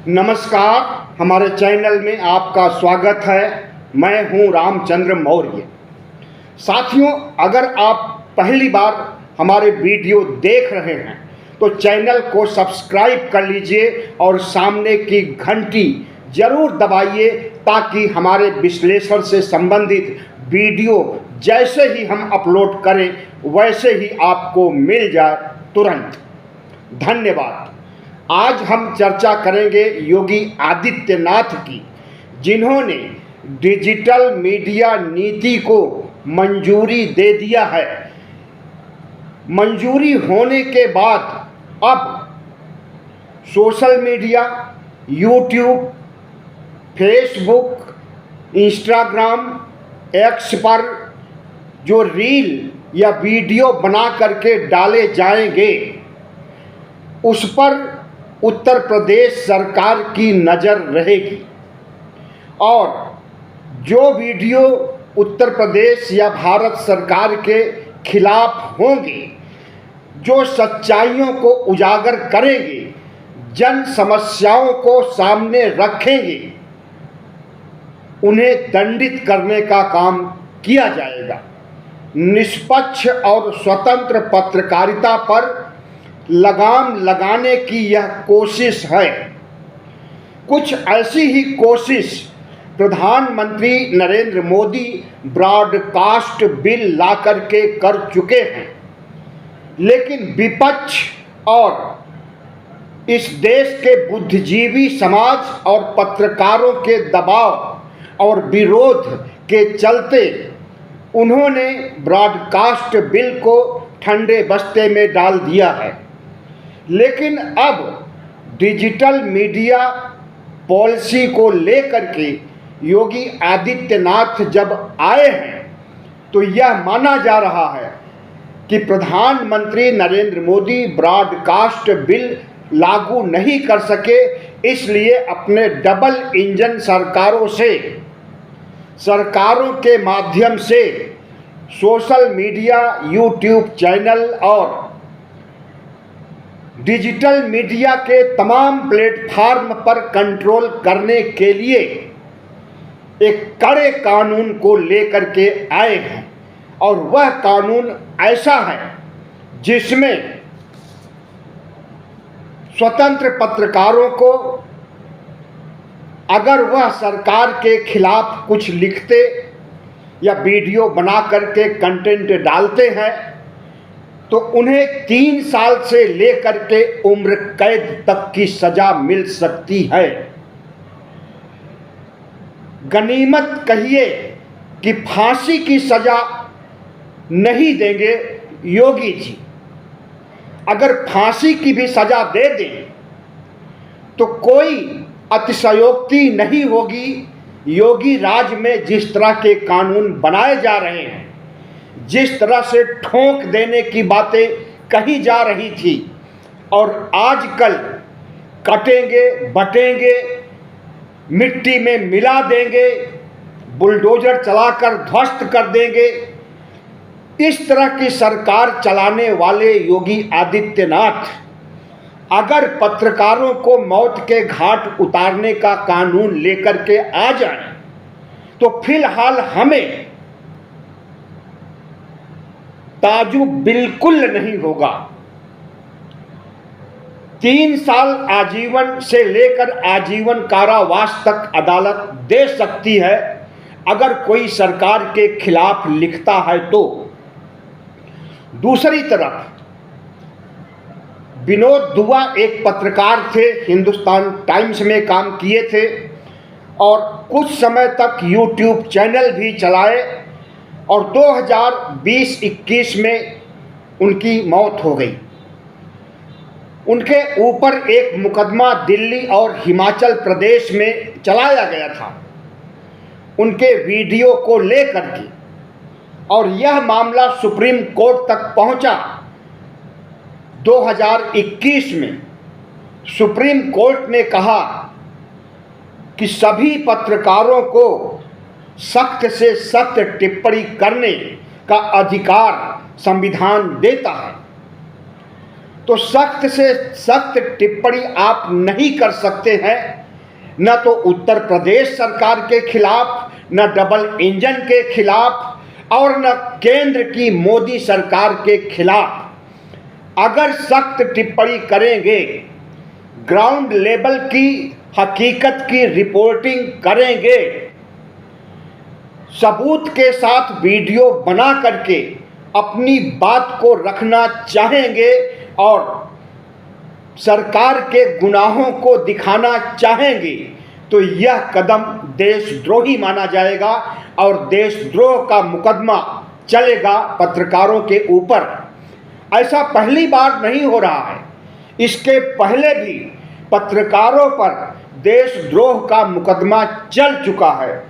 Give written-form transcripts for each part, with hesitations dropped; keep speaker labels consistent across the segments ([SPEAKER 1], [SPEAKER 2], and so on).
[SPEAKER 1] नमस्कार, हमारे चैनल में आपका स्वागत है। मैं हूं रामचंद्र मौर्य। साथियों, अगर आप पहली बार हमारे वीडियो देख रहे हैं तो चैनल को सब्सक्राइब कर लीजिए और सामने की घंटी जरूर दबाइए ताकि हमारे विश्लेषण से संबंधित वीडियो जैसे ही हम अपलोड करें वैसे ही आपको मिल जाए तुरंत। धन्यवाद। आज हम चर्चा करेंगे योगी आदित्यनाथ की, जिन्होंने डिजिटल मीडिया नीति को मंजूरी दे दिया है। मंजूरी होने के बाद अब social media, YouTube, Facebook, Instagram, x पर जो रील या वीडियो बना करके डाले जाएंगे उस पर उत्तर प्रदेश सरकार की नज़र रहेगी और जो वीडियो उत्तर प्रदेश या भारत सरकार के खिलाफ होंगे, जो सच्चाइयों को उजागर करेंगे, जन समस्याओं को सामने रखेंगे, उन्हें दंडित करने का काम किया जाएगा। निष्पक्ष और स्वतंत्र पत्रकारिता पर लगाम लगाने की यह कोशिश है। कुछ ऐसी ही कोशिश प्रधानमंत्री नरेंद्र मोदी ब्रॉडकास्ट बिल लाकर के कर चुके हैं, लेकिन विपक्ष और इस देश के बुद्धिजीवी समाज और पत्रकारों के दबाव और विरोध के चलते उन्होंने ब्रॉडकास्ट बिल को ठंडे बस्ते में डाल दिया है। लेकिन अब डिजिटल मीडिया पॉलिसी को लेकर के योगी आदित्यनाथ जब आए हैं तो यह माना जा रहा है कि प्रधानमंत्री नरेंद्र मोदी ब्रॉडकास्ट बिल लागू नहीं कर सके, इसलिए अपने डबल इंजन सरकारों के माध्यम से सोशल मीडिया, यूट्यूब चैनल और डिजिटल मीडिया के तमाम प्लेटफार्म पर कंट्रोल करने के लिए एक कड़े कानून को लेकर के आए हैं। और वह कानून ऐसा है जिसमें स्वतंत्र पत्रकारों को अगर वह सरकार के खिलाफ कुछ लिखते या वीडियो बना करके कंटेंट डालते हैं तो उन्हें 3 साल से लेकर के उम्र कैद तक की सजा मिल सकती है। गनीमत कहिए कि फांसी की सजा नहीं देंगे योगी जी। अगर फांसी की भी सजा दे दें तो कोई अतिशयोक्ति नहीं होगी। योगी राज में जिस तरह के कानून बनाए जा रहे हैं, जिस तरह से ठोंक देने की बातें कही जा रही थी और आजकल कटेंगे, बटेंगे, मिट्टी में मिला देंगे, बुलडोजर चलाकर ध्वस्त कर देंगे, इस तरह की सरकार चलाने वाले योगी आदित्यनाथ अगर पत्रकारों को मौत के घाट उतारने का कानून लेकर के आ जाए तो फिलहाल हमें ताजुब बिल्कुल नहीं होगा। 3 साल आजीवन से लेकर आजीवन कारावास तक अदालत दे सकती है अगर कोई सरकार के खिलाफ लिखता है तो। दूसरी तरफ विनोद दुआ एक पत्रकार थे, हिंदुस्तान टाइम्स में काम किए थे और कुछ समय तक यूट्यूब चैनल भी चलाए और 2020-21 में उनकी मौत हो गई। उनके ऊपर एक मुकदमा दिल्ली और हिमाचल प्रदेश में चलाया गया था उनके वीडियो को लेकर के, और यह मामला सुप्रीम कोर्ट तक पहुंचा। 2021 में सुप्रीम कोर्ट ने कहा कि सभी पत्रकारों को सख्त से सख्त टिप्पणी करने का अधिकार संविधान देता है। तो सख्त से सख्त टिप्पणी आप नहीं कर सकते हैं, न तो उत्तर प्रदेश सरकार के खिलाफ, न डबल इंजन के खिलाफ और न केंद्र की मोदी सरकार के खिलाफ। अगर सख्त टिप्पणी करेंगे, ग्राउंड लेवल की हकीकत की रिपोर्टिंग करेंगे, सबूत के साथ वीडियो बना करके अपनी बात को रखना चाहेंगे और सरकार के गुनाहों को दिखाना चाहेंगे, तो यह कदम देशद्रोही माना जाएगा और देशद्रोह का मुकदमा चलेगा पत्रकारों के ऊपर। ऐसा पहली बार नहीं हो रहा है, इसके पहले भी पत्रकारों पर देशद्रोह का मुकदमा चल चुका है।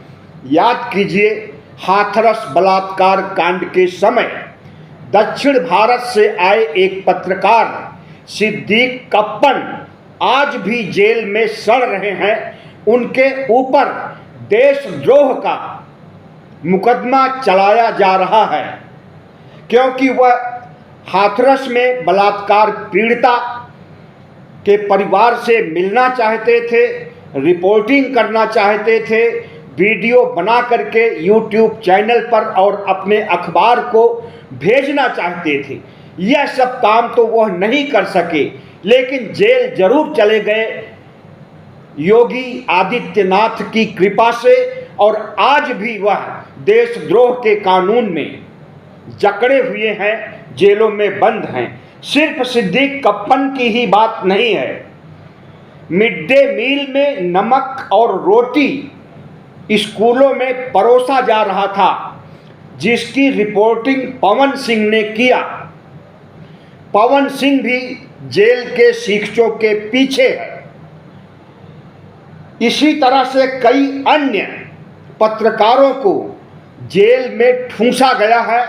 [SPEAKER 1] याद कीजिए, हाथरस बलात्कार कांड के समय दक्षिण भारत से आए एक पत्रकार सिद्दीक कप्पन आज भी जेल में सड़ रहे हैं। उनके ऊपर देशद्रोह का मुकदमा चलाया जा रहा है, क्योंकि वह हाथरस में बलात्कार पीड़िता के परिवार से मिलना चाहते थे, रिपोर्टिंग करना चाहते थे, वीडियो बना करके यूट्यूब चैनल पर और अपने अखबार को भेजना चाहते थे। यह सब काम तो वह नहीं कर सके, लेकिन जेल जरूर चले गए योगी आदित्यनाथ की कृपा से, और आज भी वह देशद्रोह के कानून में जकड़े हुए हैं, जेलों में बंद हैं। सिर्फ सिद्दीक कप्पन की ही बात नहीं है। मिड डे मील में नमक और रोटी स्कूलों में परोसा जा रहा था, जिसकी रिपोर्टिंग पवन सिंह ने किया। पवन सिंह भी जेल के शिक्षकों के पीछे है। इसी तरह से कई अन्य पत्रकारों को जेल में ठूंसा गया है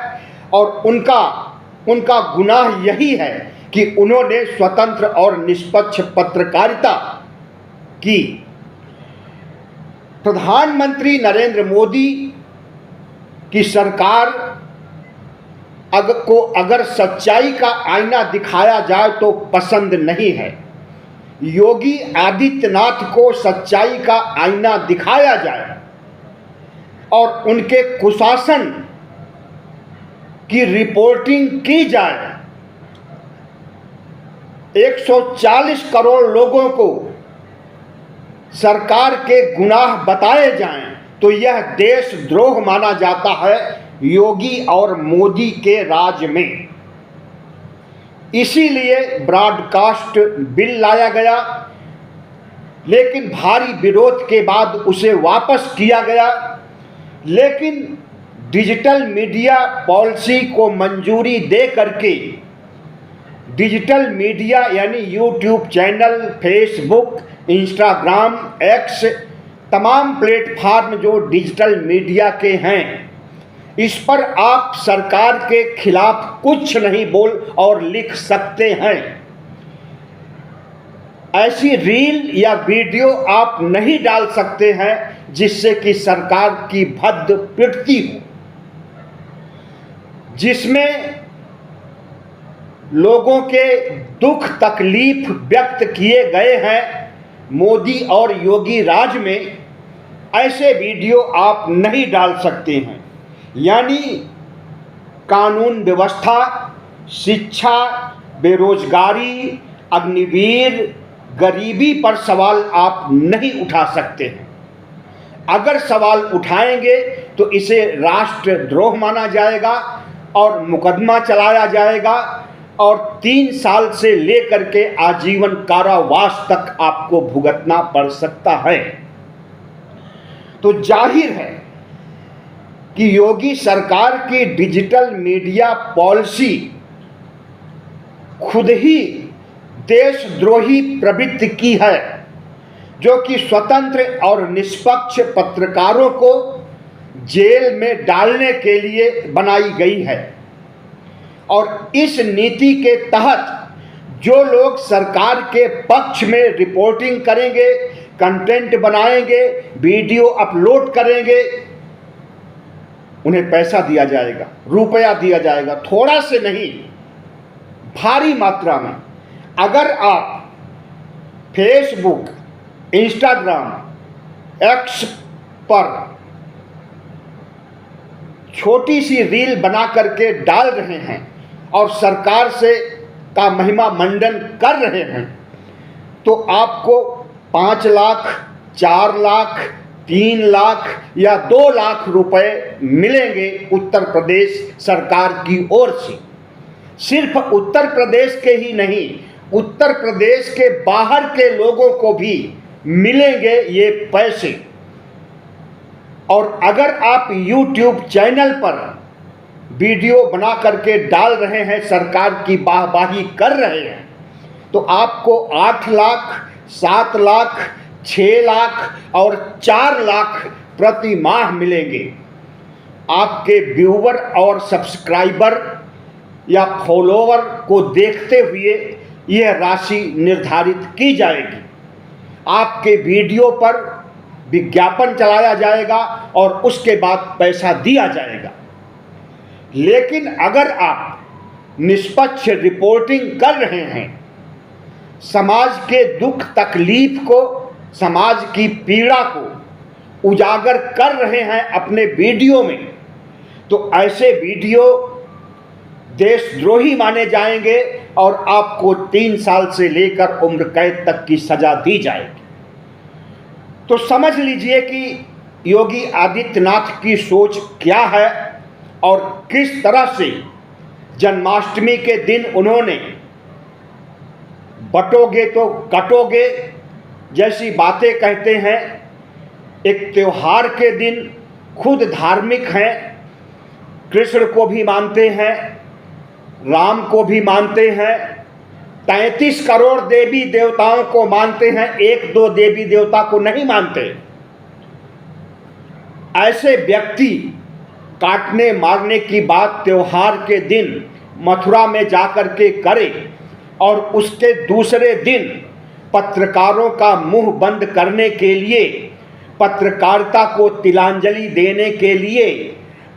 [SPEAKER 1] और उनका गुनाह यही है कि उन्होंने स्वतंत्र और निष्पक्ष पत्रकारिता की। प्रधानमंत्री नरेंद्र मोदी की सरकार अगर सच्चाई का आईना दिखाया जाए तो पसंद नहीं है। योगी आदित्यनाथ को सच्चाई का आईना दिखाया जाए और उनके कुशासन की रिपोर्टिंग की जाए। 140 करोड़ लोगों को सरकार के गुनाह बताए जाएं, तो यह देशद्रोह माना जाता है योगी और मोदी के राज में। इसीलिए ब्रॉडकास्ट बिल लाया गया, लेकिन भारी विरोध के बाद उसे वापस किया गया। लेकिन डिजिटल मीडिया पॉलिसी को मंजूरी दे करके डिजिटल मीडिया यानी YouTube channel, Facebook, Instagram, x, तमाम प्लेटफार्म जो डिजिटल मीडिया के हैं, इस पर आप सरकार के खिलाफ कुछ नहीं बोल और लिख सकते हैं। ऐसी रील या वीडियो आप नहीं डाल सकते हैं जिससे कि सरकार की भद्द पिटती हो, जिसमें लोगों के दुख तकलीफ व्यक्त किए गए हैं। मोदी और योगी राज में ऐसे वीडियो आप नहीं डाल सकते हैं। यानी कानून व्यवस्था, शिक्षा, बेरोजगारी, अग्निवीर, गरीबी पर सवाल आप नहीं उठा सकते हैं। अगर सवाल उठाएंगे तो इसे राष्ट्रद्रोह माना जाएगा और मुकदमा चलाया जाएगा और 3 साल से लेकर के आजीवन कारावास तक आपको भुगतना पड़ सकता है। तो जाहिर है कि योगी सरकार की डिजिटल मीडिया पॉलिसी खुद ही देशद्रोही प्रवृत्ति की है, जो कि स्वतंत्र और निष्पक्ष पत्रकारों को जेल में डालने के लिए बनाई गई है। और इस नीति के तहत जो लोग सरकार के पक्ष में रिपोर्टिंग करेंगे, कंटेंट बनाएंगे, वीडियो अपलोड करेंगे, उन्हें पैसा दिया जाएगा, रुपया दिया जाएगा। थोड़ा से नहीं, भारी मात्रा में अगर आप फेसबुक, इंस्टाग्राम, एक्स पर छोटी सी रील बना करके डाल रहे हैं और सरकार से का महिमा मंडन कर रहे हैं, तो आपको 5 लाख, 4 लाख, 3 लाख या 2 लाख रुपए मिलेंगे उत्तर प्रदेश सरकार की ओर से। सिर्फ उत्तर प्रदेश के ही नहीं, उत्तर प्रदेश के बाहर के लोगों को भी मिलेंगे ये पैसे। और अगर आप YouTube चैनल पर वीडियो बना करके डाल रहे हैं, सरकार की वाहवाही कर रहे हैं, तो आपको 8 लाख, 7 लाख, 6 लाख और 4 लाख प्रति माह मिलेंगे। आपके व्यूवर और सब्सक्राइबर या फॉलोवर को देखते हुए यह राशि निर्धारित की जाएगी। आपके वीडियो पर विज्ञापन चलाया जाएगा और उसके बाद पैसा दिया जाएगा। लेकिन अगर आप निष्पक्ष रिपोर्टिंग कर रहे हैं, समाज के दुख तकलीफ को, समाज की पीड़ा को उजागर कर रहे हैं अपने वीडियो में, तो ऐसे वीडियो देशद्रोही माने जाएंगे और आपको 3 साल से लेकर उम्र कैद तक की सजा दी जाएगी। तो समझ लीजिए कि योगी आदित्यनाथ की सोच क्या है और किस तरह से जन्माष्टमी के दिन उन्होंने बटोगे तो कटोगे जैसी बातें कहते हैं। एक त्योहार के दिन खुद धार्मिक हैं, कृष्ण को भी मानते हैं, राम को भी मानते हैं, 33 करोड़ देवी देवताओं को मानते हैं, 1-2 देवी देवता को नहीं मानते। ऐसे व्यक्ति काटने मारने की बात त्योहार के दिन मथुरा में जाकर के करे और उसके दूसरे दिन पत्रकारों का मुंह बंद करने के लिए, पत्रकारिता को तिलांजलि देने के लिए,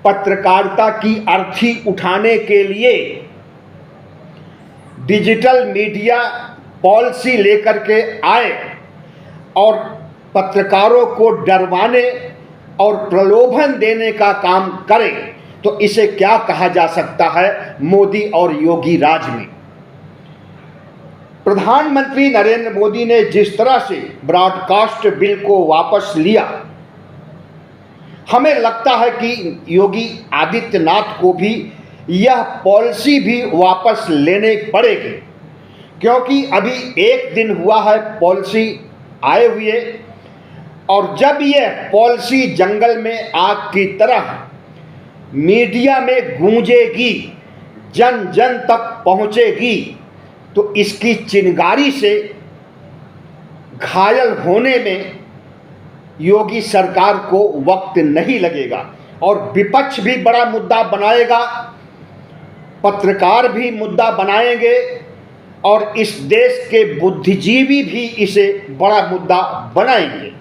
[SPEAKER 1] पत्रकारिता की अर्थी उठाने के लिए डिजिटल मीडिया पॉलिसी लेकर के आए और पत्रकारों को डरवाने और प्रलोभन देने का काम करे, तो इसे क्या कहा जा सकता है मोदी और योगी राज में। प्रधानमंत्री नरेंद्र मोदी ने जिस तरह से ब्रॉडकास्ट बिल को वापस लिया, हमें लगता है कि योगी आदित्यनाथ को भी यह पॉलिसी भी वापस लेने पड़ेगी, क्योंकि अभी 1 दिन हुआ है पॉलिसी आए हुए, और जब यह पॉलिसी जंगल में आग की तरह मीडिया में गूंजेगी, जन जन तक पहुंचेगी, तो इसकी चिंगारी से घायल होने में योगी सरकार को वक्त नहीं लगेगा। और विपक्ष भी बड़ा मुद्दा बनाएगा, पत्रकार भी मुद्दा बनाएंगे और इस देश के बुद्धिजीवी भी इसे बड़ा मुद्दा बनाएंगे।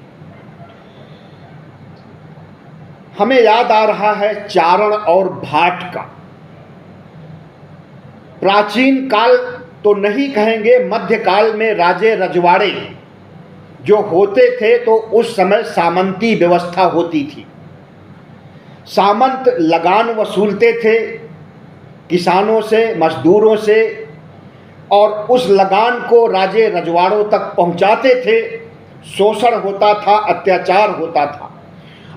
[SPEAKER 1] हमें याद आ रहा है चारण और भाट का। प्राचीन काल तो नहीं कहेंगे, मध्यकाल में राजे रजवाड़े जो होते थे तो उस समय सामंती व्यवस्था होती थी। सामंत लगान वसूलते थे किसानों से, मजदूरों से, और उस लगान को राजे रजवाड़ों तक पहुंचाते थे। शोषण होता था, अत्याचार होता था,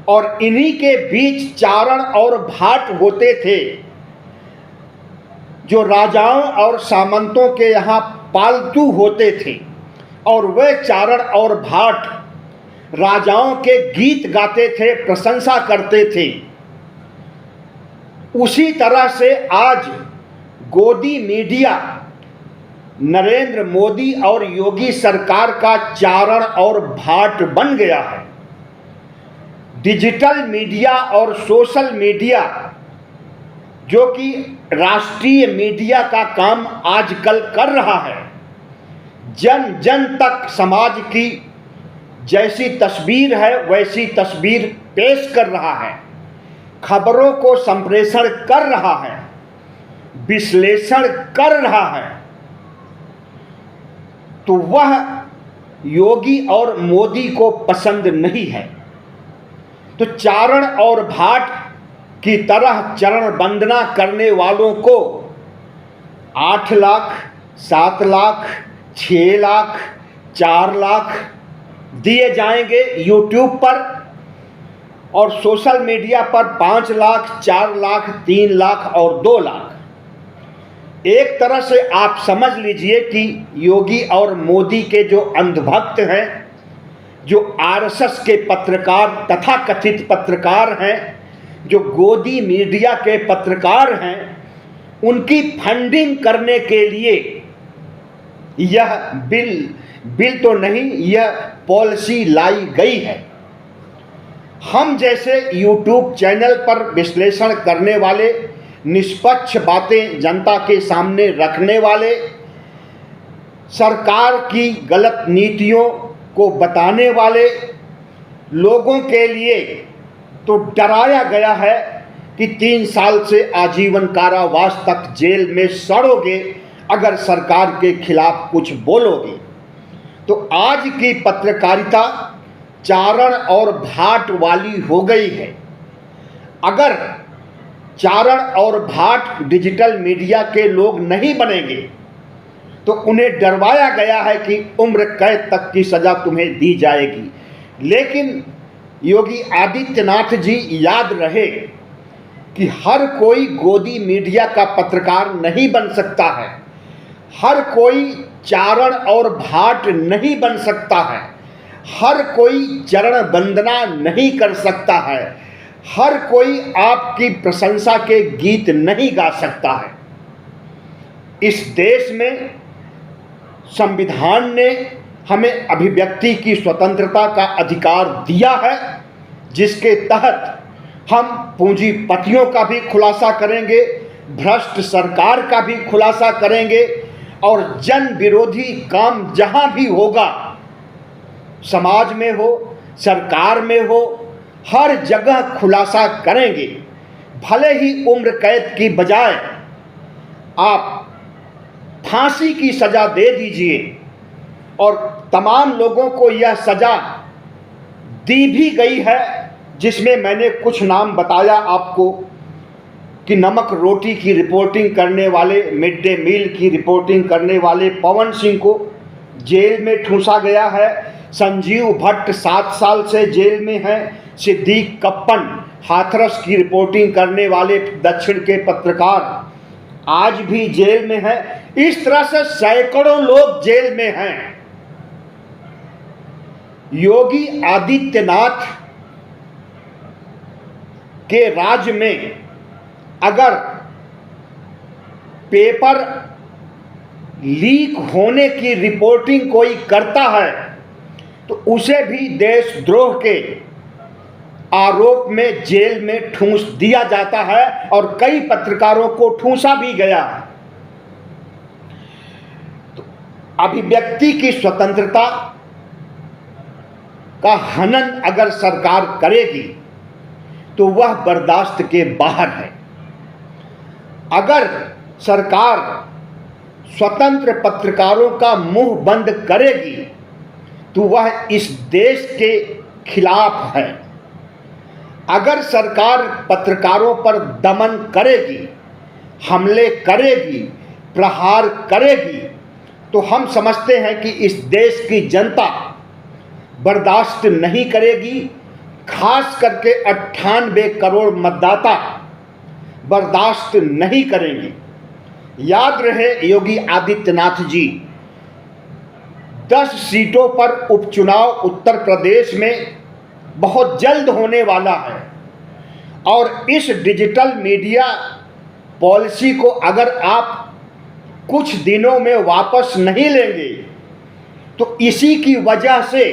[SPEAKER 1] और इन्हीं के बीच चारण और भाट होते थे जो राजाओं और सामंतों के यहाँ पालतू होते थे। और वे चारण और भाट राजाओं के गीत गाते थे, प्रशंसा करते थे। उसी तरह से आज गोदी मीडिया नरेंद्र मोदी और योगी सरकार का चारण और भाट बन गया है। डिजिटल मीडिया और सोशल मीडिया, जो कि राष्ट्रीय मीडिया का काम आजकल कर रहा है, जन जन तक समाज की जैसी तस्वीर है वैसी तस्वीर पेश कर रहा है, खबरों को संप्रेषण कर रहा है, विश्लेषण कर रहा है। तो वह योगी और मोदी को पसंद नहीं है। तो चारण और भाट की तरह चरण वंदना करने वालों को 8 लाख, 7 लाख, 6 लाख, 4 लाख दिए जाएंगे यूट्यूब पर, और सोशल मीडिया पर 5 लाख, 4 लाख, 3 लाख और 2 लाख। एक तरह से आप समझ लीजिए कि योगी और मोदी के जो अंधभक्त हैं, जो आरएसएस के पत्रकार तथा कथित पत्रकार हैं, जो गोदी मीडिया के पत्रकार हैं, उनकी फंडिंग करने के लिए यह बिल तो नहीं, यह पॉलिसी लाई गई है। हम जैसे यूट्यूब चैनल पर विश्लेषण करने वाले, निष्पक्ष बातें जनता के सामने रखने वाले, सरकार की गलत नीतियों को बताने वाले लोगों के लिए तो डराया गया है कि 3 साल से आजीवन कारावास तक जेल में सड़ोगे अगर सरकार के खिलाफ कुछ बोलोगे। तो आज की पत्रकारिता चारण और भाट वाली हो गई है। अगर चारण और भाट डिजिटल मीडिया के लोग नहीं बनेंगे तो उन्हें डरवाया गया है कि उम्र कैद तक की सजा तुम्हें दी जाएगी। लेकिन योगी आदित्यनाथ जी याद रहे कि हर कोई गोदी मीडिया का पत्रकार नहीं बन सकता है, हर कोई चारण और भाट नहीं बन सकता है, हर कोई चरण वंदना नहीं कर सकता है, हर कोई आपकी प्रशंसा के गीत नहीं गा सकता है। इस देश में संविधान ने हमें अभिव्यक्ति की स्वतंत्रता का अधिकार दिया है, जिसके तहत हम पूंजीपतियों का भी खुलासा करेंगे, भ्रष्ट सरकार का भी खुलासा करेंगे, और जन विरोधी काम जहां भी होगा, समाज में हो, सरकार में हो, हर जगह खुलासा करेंगे। भले ही उम्र कैद की बजाय आप फांसी की सजा दे दीजिए, और तमाम लोगों को यह सजा दी भी गई है, जिसमें मैंने कुछ नाम बताया आपको कि नमक रोटी की रिपोर्टिंग करने वाले, मिड डे मील की रिपोर्टिंग करने वाले पवन सिंह को जेल में ठूंसा गया है, संजीव भट्ट 7 साल से जेल में है, सिद्दीक कप्पन हाथरस की रिपोर्टिंग करने वाले दक्षिण के पत्रकार आज भी जेल में हैं। इस तरह से सैकड़ों लोग जेल में हैं। योगी आदित्यनाथ के राज्य में अगर पेपर लीक होने की रिपोर्टिंग कोई करता है तो उसे भी देशद्रोह के आरोप में जेल में ठूंस दिया जाता है, और कई पत्रकारों को ठूंसा भी गया। तो अभिव्यक्ति की स्वतंत्रता का हनन अगर सरकार करेगी तो वह बर्दाश्त के बाहर है। अगर सरकार स्वतंत्र पत्रकारों का मुंह बंद करेगी तो वह इस देश के खिलाफ है। अगर सरकार पत्रकारों पर दमन करेगी, हमले करेगी, प्रहार करेगी, तो हम समझते हैं कि इस देश की जनता बर्दाश्त नहीं करेगी। खास करके 98 करोड़ मतदाता बर्दाश्त नहीं करेंगे। याद रहे योगी आदित्यनाथ जी, 10 सीटों पर उपचुनाव उत्तर प्रदेश में बहुत जल्द होने वाला है, और इस डिजिटल मीडिया पॉलिसी को अगर आप कुछ दिनों में वापस नहीं लेंगे तो इसी की वजह से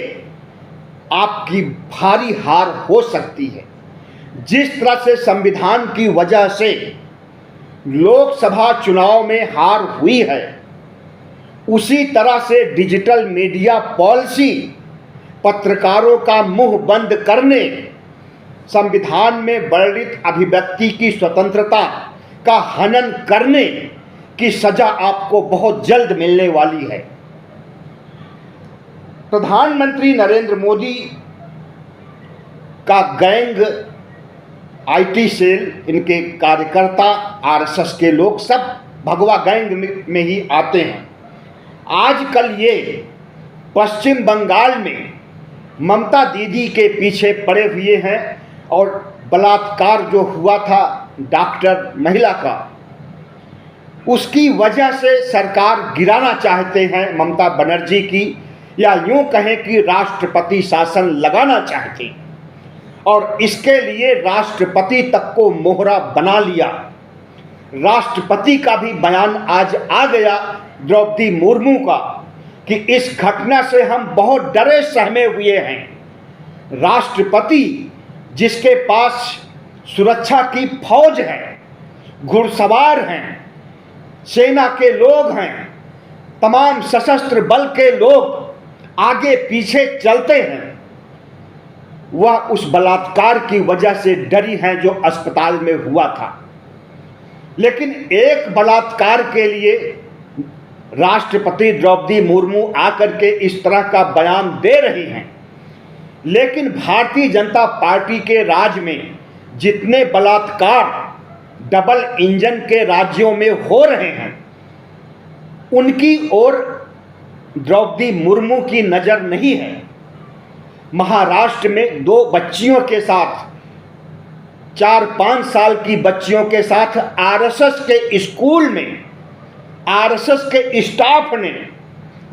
[SPEAKER 1] आपकी भारी हार हो सकती है। जिस तरह से संविधान की वजह से लोकसभा चुनाव में हार हुई है, उसी तरह से डिजिटल मीडिया पॉलिसी पत्रकारों का मुंह बंद करने, संविधान में वर्णित अभिव्यक्ति की स्वतंत्रता का हनन करने की सजा आपको बहुत जल्द मिलने वाली है। प्रधानमंत्री नरेंद्र मोदी का गैंग, आईटी सेल, इनके कार्यकर्ता, आरएसएस के लोग सब भगवा गैंग में ही आते हैं। आजकल ये पश्चिम बंगाल में ममता दीदी के पीछे पड़े हुए हैं और बलात्कार जो हुआ था डॉक्टर महिला का, उसकी वजह से सरकार गिराना चाहते हैं ममता बनर्जी की, या यूं कहें कि राष्ट्रपति शासन लगाना चाहते हैं। और इसके लिए राष्ट्रपति तक को मोहरा बना लिया। राष्ट्रपति का भी बयान आज आ गया द्रौपदी मुर्मू का कि इस घटना से हम बहुत डरे सहमे हुए हैं। राष्ट्रपति जिसके पास सुरक्षा की फौज है, घुड़सवार हैं, सेना के लोग हैं, तमाम सशस्त्र बल के लोग आगे पीछे चलते हैं, वह उस बलात्कार की वजह से डरी हैं जो अस्पताल में हुआ था। लेकिन एक बलात्कार के लिए राष्ट्रपति द्रौपदी मुर्मू आकर के इस तरह का बयान दे रही हैं। लेकिन भारतीय जनता पार्टी के राज में जितने बलात्कार डबल इंजन के राज्यों में हो रहे हैं, उनकी ओर द्रौपदी मुर्मू की नज़र नहीं है। महाराष्ट्र में 2 बच्चियों के साथ, 4-5 साल की बच्चियों के साथ आरएसएस के स्कूल में आरएसएस के स्टाफ ने,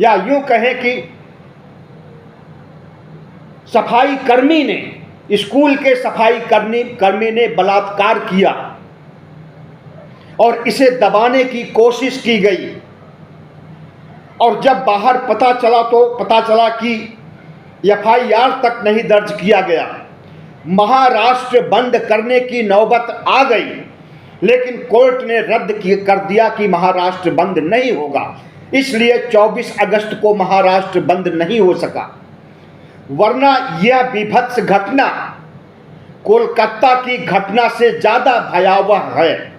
[SPEAKER 1] या यूं कहें कि सफाई कर्मी ने, स्कूल के सफाई कर्मी ने बलात्कार किया और इसे दबाने की कोशिश की गई। और जब बाहर पता चला तो पता चला कि एफआईआर तक नहीं दर्ज किया गया। महाराष्ट्र बंद करने की नौबत आ गई, लेकिन कोर्ट ने रद्द कर दिया कि महाराष्ट्र बंद नहीं होगा। इसलिए 24 अगस्त को महाराष्ट्र बंद नहीं हो सका। वरना यह बीभत्स घटना कोलकाता की घटना से ज़्यादा भयावह है।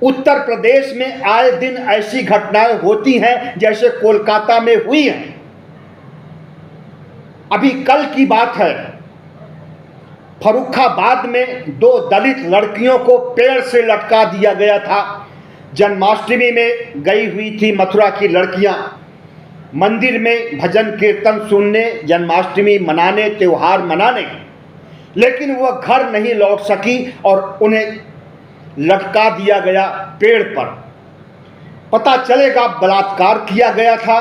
[SPEAKER 1] उत्तर प्रदेश में आए दिन ऐसी घटनाएं होती हैं जैसे कोलकाता में हुई हैं। अभी कल की बात है, फर्रुखाबाद में 2 दलित लड़कियों को पेड़ से लटका दिया गया था। जन्माष्टमी में गई हुई थी मथुरा की लड़कियां, मंदिर में भजन कीर्तन सुनने, जन्माष्टमी मनाने, त्यौहार मनाने, लेकिन वह घर नहीं लौट सकी और उन्हें लटका दिया गया पेड़ पर। पता चलेगा बलात्कार किया गया था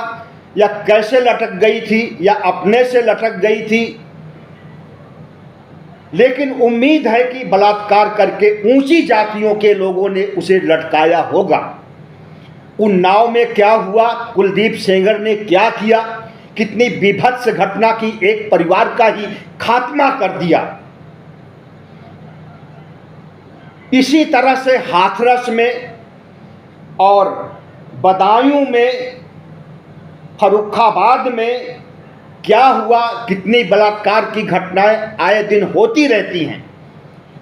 [SPEAKER 1] या कैसे लटक गई थी या अपने से लटक गई थी। लेकिन उम्मीद है कि बलात्कार करके ऊंची जातियों के लोगों ने उसे लटकाया होगा। उन्नाव में क्या हुआ, कुलदीप सेंगर ने क्या किया, कितनी बीभत्स घटना की, एक परिवार का ही खात्मा कर दिया। इसी तरह से हाथरस में और बदायूं में, फर्रुखाबाद में क्या हुआ, कितनी बलात्कार की घटनाएं आए दिन होती रहती हैं।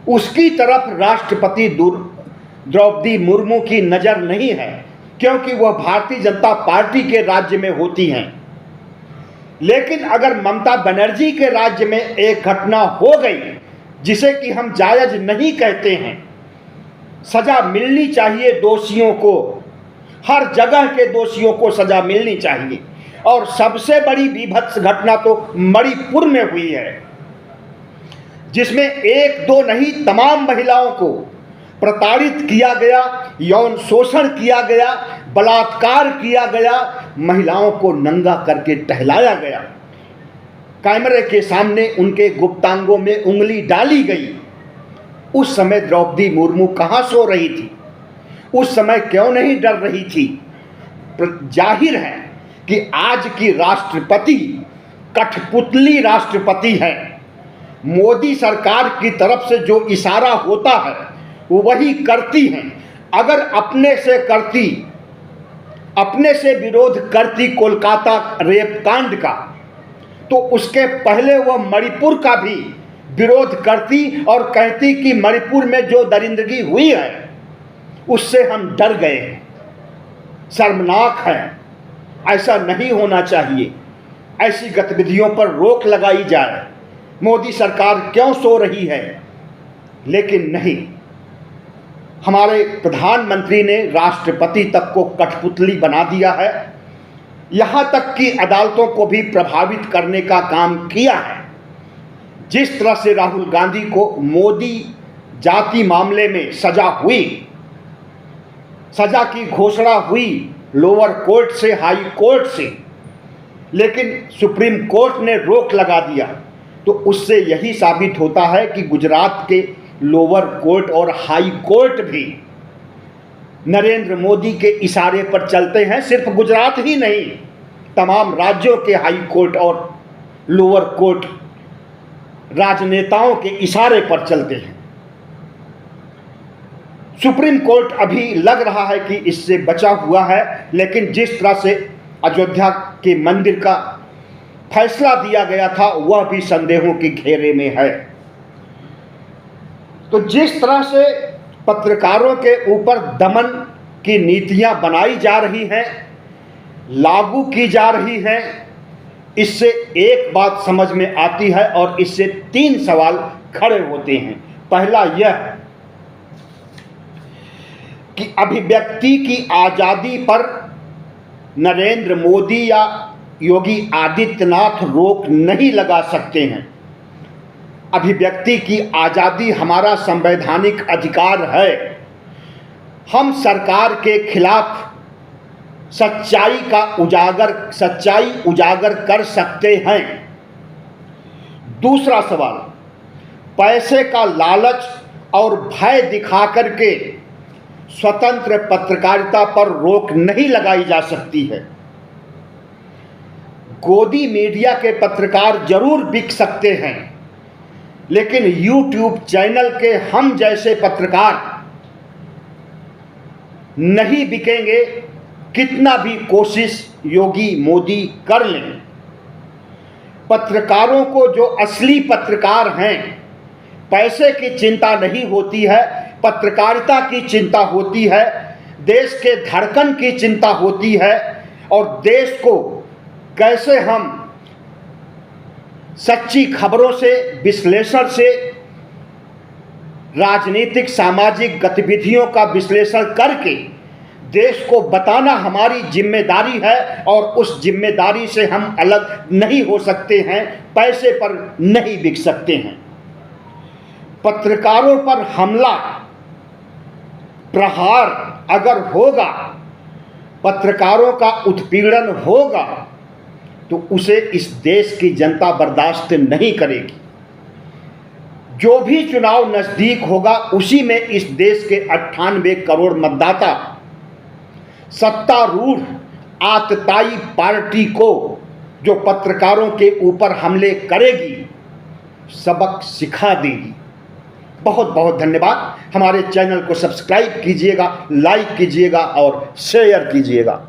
[SPEAKER 1] उसकी तरफ राष्ट्रपति द्रौपदी मुर्मू की नज़र नहीं है, क्योंकि वह भारतीय जनता पार्टी के राज्य में होती हैं। लेकिन अगर ममता बनर्जी के राज्य में एक घटना हो गई जिसे कि हम जायज़ नहीं कहते हैं, सज़ा मिलनी चाहिए दोषियों को, हर जगह के दोषियों को सज़ा मिलनी चाहिए। और सबसे बड़ी बीभत्स घटना तो मणिपुर में हुई है, जिसमें 1-2 नहीं तमाम महिलाओं को प्रताड़ित किया गया, यौन शोषण किया गया, बलात्कार किया गया, महिलाओं को नंगा करके टहलाया गया, कैमरे के सामने उनके गुप्तांगों में उंगली डाली गई। उस समय द्रौपदी मुर्मू कहाँ सो रही थी? उस समय क्यों नहीं डर रही थी? जाहिर है कि आज की राष्ट्रपति कठपुतली राष्ट्रपति है। मोदी सरकार की तरफ से जो इशारा होता है वो वही करती हैं। अगर अपने से करती, अपने से विरोध करती कोलकाता रेप कांड का, तो उसके पहले वह मणिपुर का भी विरोध करती और कहती कि मणिपुर में जो दरिंदगी हुई है उससे हम डर गए हैं, शर्मनाक है, ऐसा नहीं होना चाहिए, ऐसी गतिविधियों पर रोक लगाई जाए। मोदी सरकार क्यों सो रही है? लेकिन नहीं, हमारे प्रधानमंत्री ने राष्ट्रपति तक को कठपुतली बना दिया है, यहाँ तक कि अदालतों को भी प्रभावित करने का काम किया है। जिस तरह से राहुल गांधी को मोदी जाति मामले में सजा हुई, सजा की घोषणा हुई लोअर कोर्ट से, हाई कोर्ट से, लेकिन सुप्रीम कोर्ट ने रोक लगा दिया, तो उससे यही साबित होता है कि गुजरात के लोअर कोर्ट और हाई कोर्ट भी नरेंद्र मोदी के इशारे पर चलते हैं। सिर्फ गुजरात ही नहीं, तमाम राज्यों के हाई कोर्ट और लोअर कोर्ट राजनेताओं के इशारे पर चलते हैं। सुप्रीम कोर्ट अभी लग रहा है कि इससे बचा हुआ है, लेकिन जिस तरह से अयोध्या के मंदिर का फैसला दिया गया था वह भी संदेहों के घेरे में है। तो जिस तरह से पत्रकारों के ऊपर दमन की नीतियां बनाई जा रही हैं, लागू की जा रही हैं, इससे एक बात समझ में आती है और इससे 3 सवाल खड़े होते हैं। पहला यह कि अभिव्यक्ति की आज़ादी पर नरेंद्र मोदी या योगी आदित्यनाथ रोक नहीं लगा सकते हैं। अभिव्यक्ति की आज़ादी हमारा संवैधानिक अधिकार है। हम सरकार के खिलाफ सच्चाई उजागर कर सकते हैं। दूसरा सवाल, पैसे का लालच और भय दिखा करके स्वतंत्र पत्रकारिता पर रोक नहीं लगाई जा सकती है। गोदी मीडिया के पत्रकार जरूर बिक सकते हैं, लेकिन यूट्यूब चैनल के हम जैसे पत्रकार नहीं बिकेंगे, कितना भी कोशिश योगी मोदी कर लें। पत्रकारों को, जो असली पत्रकार हैं, पैसे की चिंता नहीं होती है, पत्रकारिता की चिंता होती है, देश के धड़कन की चिंता होती है, और देश को कैसे हम सच्ची खबरों से, विश्लेषण से, राजनीतिक सामाजिक गतिविधियों का विश्लेषण करके देश को बताना हमारी जिम्मेदारी है, और उस जिम्मेदारी से हम अलग नहीं हो सकते हैं, पैसे पर नहीं बिक सकते हैं। पत्रकारों पर हमला, प्रहार अगर होगा, पत्रकारों का उत्पीड़न होगा, तो उसे इस देश की जनता बर्दाश्त नहीं करेगी। जो भी चुनाव नजदीक होगा, उसी में इस देश के 98 करोड़ मतदाता सत्तारूढ़ आतताई पार्टी को, जो पत्रकारों के ऊपर हमले करेगी, सबक सिखा देगी। बहुत बहुत धन्यवाद। हमारे चैनल को सब्सक्राइब कीजिएगा, लाइक कीजिएगा और शेयर कीजिएगा।